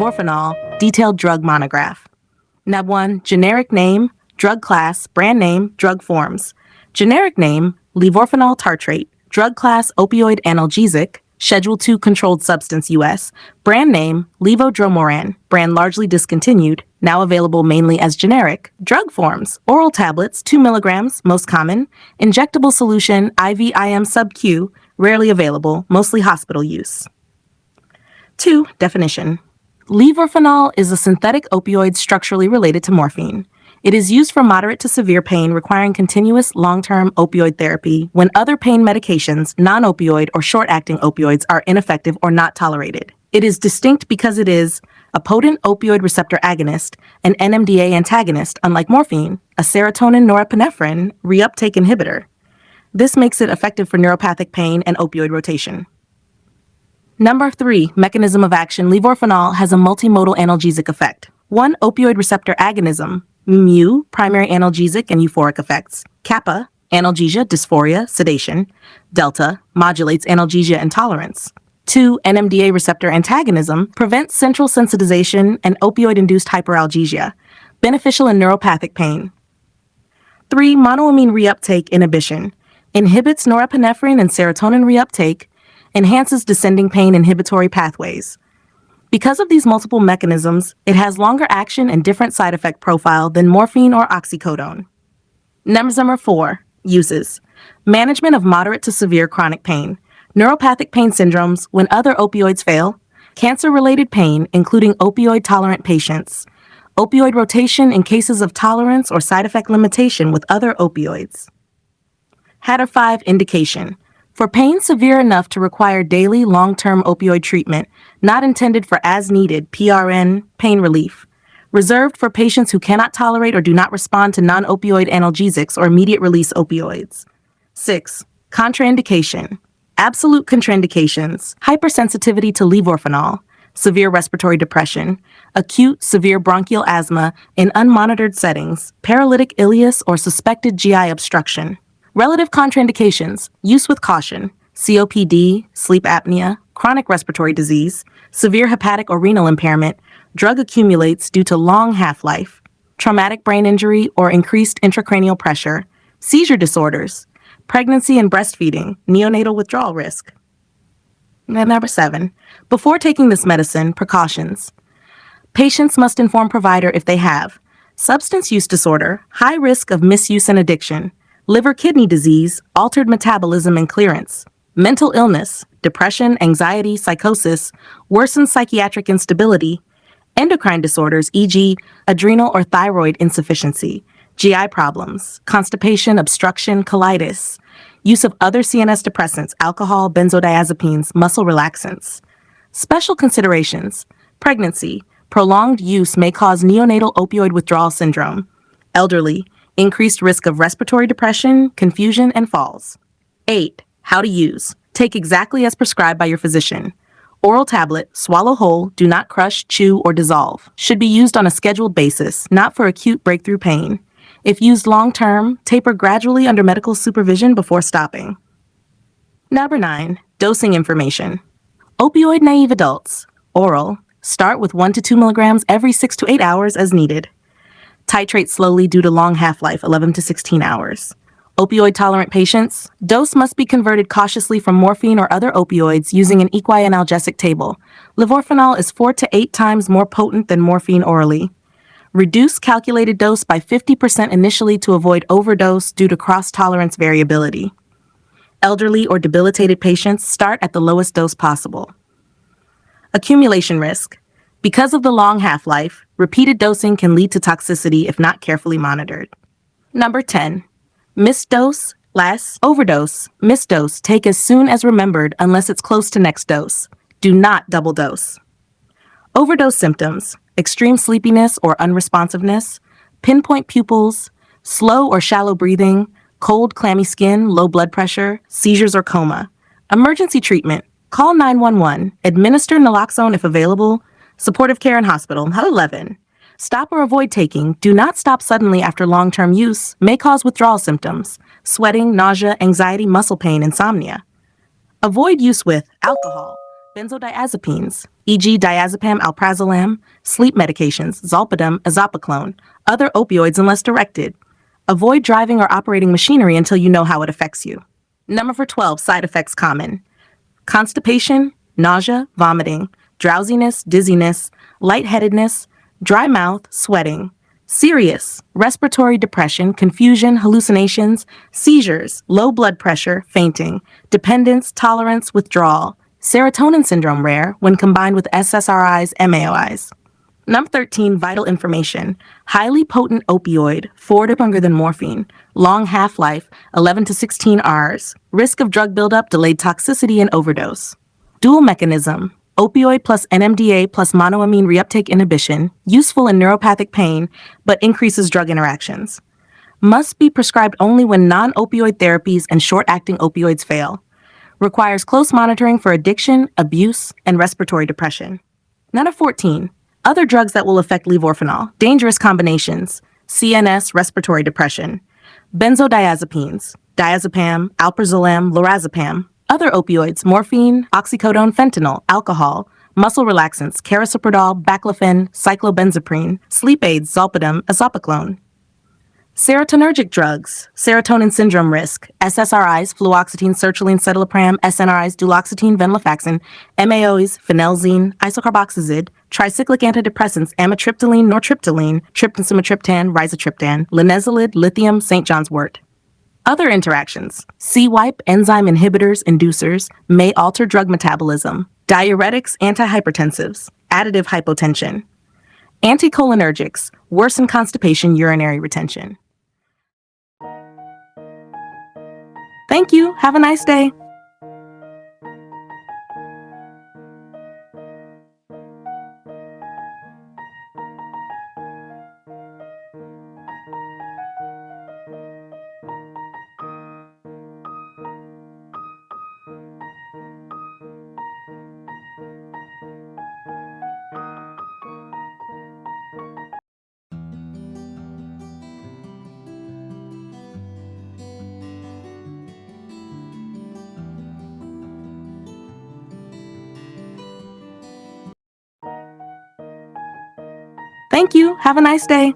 Levorphanol, detailed drug monograph. Nab 1, generic name, drug class, brand name, drug forms. Generic name, Levorphanol tartrate, drug class, opioid analgesic, Schedule II controlled substance US, brand name, Levodromoran, brand largely discontinued, now available mainly as generic. Drug forms, oral tablets, 2 milligrams, most common, injectable solution, IV-IM sub-Q, rarely available, mostly hospital use. 2. Definition. Levorphanol is a synthetic opioid structurally related to morphine. It is used for moderate to severe pain requiring continuous long-term opioid therapy when other pain medications, non-opioid or short-acting opioids, are ineffective or not tolerated. It is distinct because it is a potent opioid receptor agonist, an NMDA antagonist, unlike morphine, a serotonin norepinephrine reuptake inhibitor. This makes it effective for neuropathic pain and opioid rotation. Number 3, mechanism of action. Levorphanol has a multimodal analgesic effect. 1. Opioid receptor agonism. Mu, primary analgesic and euphoric effects. Kappa, analgesia, dysphoria, sedation. Delta, modulates analgesia and tolerance. 2. NMDA receptor antagonism prevents central sensitization and opioid-induced hyperalgesia, beneficial in neuropathic pain. 3. Monoamine reuptake inhibition inhibits norepinephrine and serotonin reuptake, enhances descending pain inhibitory pathways. Because of these multiple mechanisms, it has longer action and different side effect profile than morphine or oxycodone. Number 4. Uses. Management of moderate to severe chronic pain, neuropathic pain syndromes when other opioids fail, cancer-related pain, including opioid-tolerant patients, opioid rotation in cases of tolerance or side effect limitation with other opioids. Hatter 5. Indication. For pain severe enough to require daily long-term opioid treatment, not intended for as-needed PRN pain relief. Reserved for patients who cannot tolerate or do not respond to non-opioid analgesics or immediate-release opioids. 6. Contraindication. Absolute contraindications. Hypersensitivity to levorphanol, severe respiratory depression, acute severe bronchial asthma in unmonitored settings, paralytic ileus or suspected GI obstruction. Relative contraindications, use with caution, COPD, sleep apnea, chronic respiratory disease, severe hepatic or renal impairment, drug accumulates due to long half-life, traumatic brain injury or increased intracranial pressure, seizure disorders, pregnancy and breastfeeding, neonatal withdrawal risk. Number 7. Before taking this medicine, precautions. Patients must inform provider if they have substance use disorder, high risk of misuse and addiction, liver-kidney disease, altered metabolism and clearance, mental illness, depression, anxiety, psychosis, worsened psychiatric instability, endocrine disorders, e.g., adrenal or thyroid insufficiency, GI problems, constipation, obstruction, colitis, use of other CNS depressants, alcohol, benzodiazepines, muscle relaxants. Special considerations: pregnancy, prolonged use may cause neonatal opioid withdrawal syndrome, elderly, increased risk of respiratory depression, confusion, and falls. 8. How to use. Take exactly as prescribed by your physician. Oral tablet, swallow whole, do not crush, chew, or dissolve. Should be used on a scheduled basis, not for acute breakthrough pain. If used long-term, taper gradually under medical supervision before stopping. Number 9. Dosing information. Opioid-naive adults. Oral. Start with 1 to 2 milligrams every 6 to 8 hours as needed. Titrate slowly due to long half-life, 11 to 16 hours. Opioid-tolerant patients, dose must be converted cautiously from morphine or other opioids using an equianalgesic table. Levorphanol is 4 to 8 times more potent than morphine orally. Reduce calculated dose by 50% initially to avoid overdose due to cross-tolerance variability. Elderly or debilitated patients start at the lowest dose possible. Accumulation risk. Because of the long half-life, repeated dosing can lead to toxicity if not carefully monitored. Number 10. Missed dose, less, overdose. Missed dose, take as soon as remembered unless it's close to next dose. Do not double dose. Overdose symptoms: extreme sleepiness or unresponsiveness, pinpoint pupils, slow or shallow breathing, cold, clammy skin, low blood pressure, seizures or coma. Emergency treatment: call 911, administer naloxone if available, supportive care in hospital. 11. Stop or avoid taking. Do not stop suddenly after long-term use. May cause withdrawal symptoms: sweating, nausea, anxiety, muscle pain, insomnia. Avoid use with alcohol. Benzodiazepines, e.g. diazepam, alprazolam, sleep medications, zolpidem, azopiclone, other opioids unless directed. Avoid driving or operating machinery until you know how it affects you. Number 12, side effects common. Constipation, nausea, vomiting, drowsiness, dizziness, lightheadedness, dry mouth, sweating. Serious, respiratory depression, confusion, hallucinations, seizures, low blood pressure, fainting, dependence, tolerance, withdrawal. Serotonin syndrome rare when combined with SSRIs, MAOIs. Number 13, vital information. Highly potent opioid, 4 times stronger than morphine. Long half-life, 11 to 16 hours. Risk of drug buildup, delayed toxicity, and overdose. Dual mechanism. Opioid plus NMDA plus monoamine reuptake inhibition, useful in neuropathic pain, but increases drug interactions. Must be prescribed only when non-opioid therapies and short-acting opioids fail. Requires close monitoring for addiction, abuse, and respiratory depression. Number 14. Other drugs that will affect levorphanol. Dangerous combinations. CNS respiratory depression. Benzodiazepines. Diazepam, alprazolam, lorazepam. Other opioids. Morphine, oxycodone, fentanyl, alcohol. Muscle relaxants. Carisoprodol, baclofen, cyclobenzaprine. Sleep aids. Zolpidem, azopiclone. Serotonergic drugs, serotonin syndrome risk, SSRIs, fluoxetine, sertraline, citalopram, SNRIs, duloxetine, venlafaxine, MAOs, phenelzine, isocarboxazid, tricyclic antidepressants, amitriptyline, nortriptyline, triptan, rizatriptan, linezolid, lithium, St. John's wort. Other interactions, C-wipe, enzyme inhibitors, inducers, may alter drug metabolism, diuretics, antihypertensives, additive hypotension. Anticholinergics, worsen constipation, urinary retention. Thank you. Have a nice day. Thank you. Have a nice day.